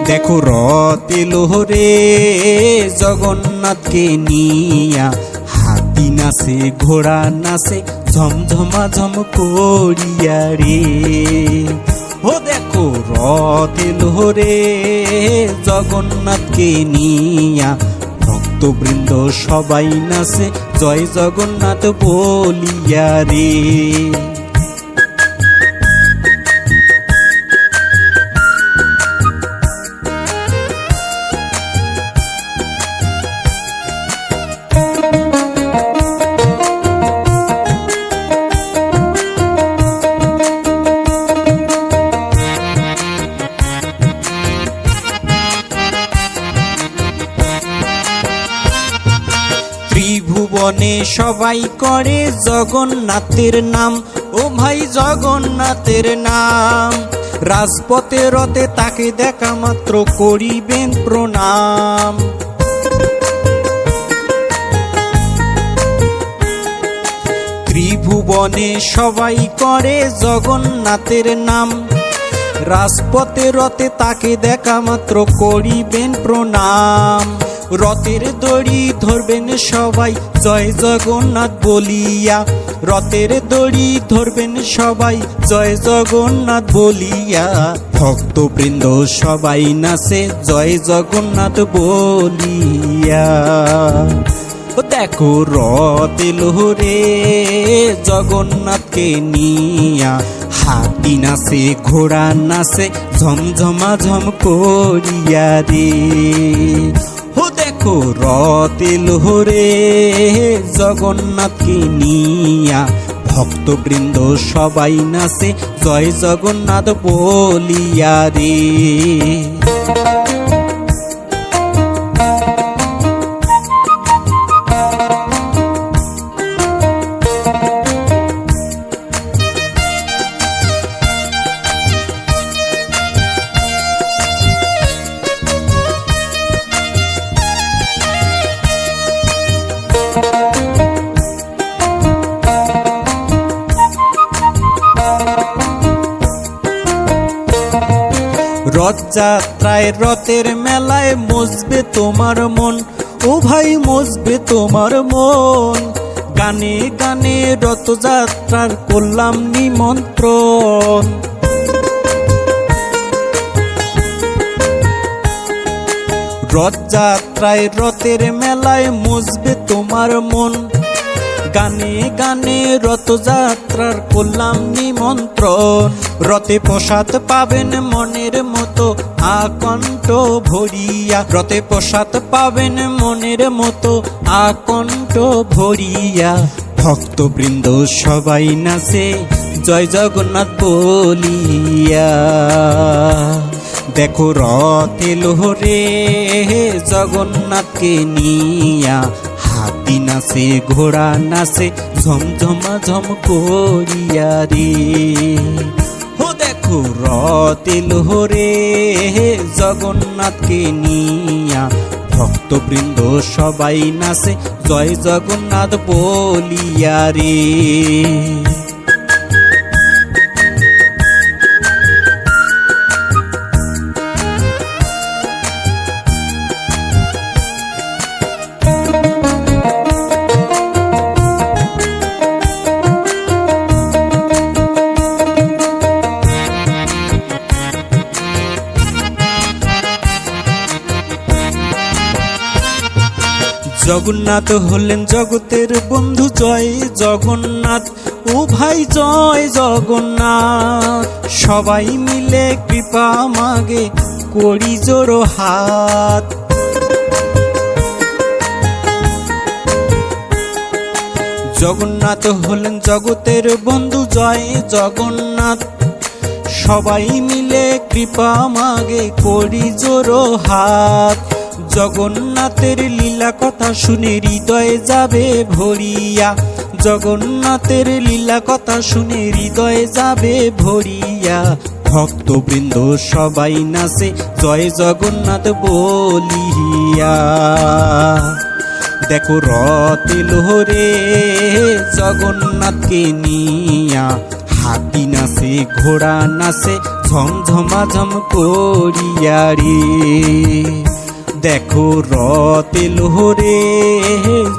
দেখো রথ এলো রে জগন্নাথকে নিয়া, হাতি নাচে ঘোড়া নাচে ঝমঝমা ঝম করিয়া রে। ও দেখো রথ এলো রে জগন্নাথকে নিয়া, ভক্তবৃন্দ সবাই নাচে জয় জগন্নাথ বলিয়া রে। ত্রিভুবনে সবাই করে জগন্নাথের নাম, ও ভাই জগন্নাথের নাম। রাজপথে রথে তাকে দেখা মাত্র করিবেন প্রণাম। ত্রিভুবনে সবাই করে জগন্নাথের নাম, রাজপথে রথে তাকে দেখা মাত্র করিবেন প্রণাম। রথের দড়ি ধরবেন সবাই জয় জগন্নাথ বলিয়া, রথের দড়ি ধরবেন সবাই জয় জগন্নাথ বলিয়া। ভক্তবৃন্দ সবাই নাচে জয় জগন্নাথ বলিয়া। দেখো রথ এলো রে জগন্নাথকে নিয়া, হাতি নাচে ঘোড়া নাচে ঝমঝমা ঝম করিয়া রে। ও দেখো রথ এলো রে জগন্নাথকে নিয়া, ভক্তবৃন্দ সবাই নাচে জয় জগন্নাথ বলিয়া রে। রথযাত্রায় রথের মেলায় মজবে তোমার মন, ও ভাই মজবে তোমার মন। গানে গানে রথযাত্রার করলাম নিমন্ত্রণ। রথযাত্রায় রথের মেলায় মজবে তোমার মন, গানে গানে রথযাত্রার করলাম নিমন্ত্রণ। রথে প্রসাদ পাবেন মনের মতো আকণ্ঠ ভরিয়া, রথে প্রসাদ পাবেন মনের মতো আকণ্ঠ ভরিয়া। ভক্তবৃন্দ সবাই নাচে জয় জগন্নাথ বলিয়া। দেখো রথ এলো রে জগন্নাথকে নিয়া, হাতি নাচে ঘোড়া নাচে ঝমঝমা ঝম করিয়া রে। ও দেখো রথ এলো রে জগন্নাথকে নিয়া, ভক্তবৃন্দ সবাই নাচে জয় জগন্নাথ বলিয়া রে। জগন্নাথ হলেন জগতের বন্ধু জয় জগন্নাথ, ও ভাই জয় জগন্নাথ। সবাই মিলে কৃপা মাগে করি জোড়ো হাত। জগন্নাথ হলেন জগতের বন্ধু জয় জগন্নাথ, সবাই মিলে কৃপা মাগে করি জোড়ো হাত। জগন্নাথের লীলা কথা শুনে হৃদয়ে যাবে ভরিয়া, জগন্নাথের লীলা কথা শুনে হৃদয়ে যাবে ভরিয়া। ভক্তবৃন্দ সবাই নাচে জয় জগন্নাথ বলিয়া। দেখো রথ এলো রে জগন্নাথকে নিয়া, হাতি নাচে ঘোড়া নাচে ঝমঝমাঝম করিয়া রে। দেখো রথ এলো রে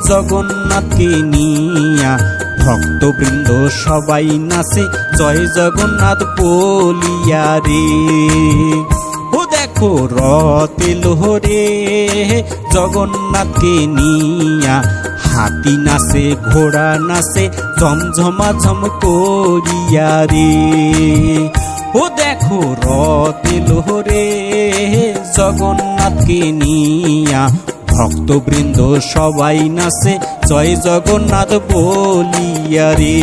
জগন্নাথকে নিয়া, ভক্তবৃন্দ সবাই নাচে জয় জগন্নাথ বলিয়া রে। ও দেখো রথ এলো রে জগন্নাথকে নিয়া, হাতি নাচে ঘোড়া নাচে ঝমঝমাঝম করিয়া রে। ও দেখো রথ এলো রে জগন্নাথকে নিয়া, ভক্তবৃন্দ সবাই নাচে জয় জগন্নাথ বলিয়া রে।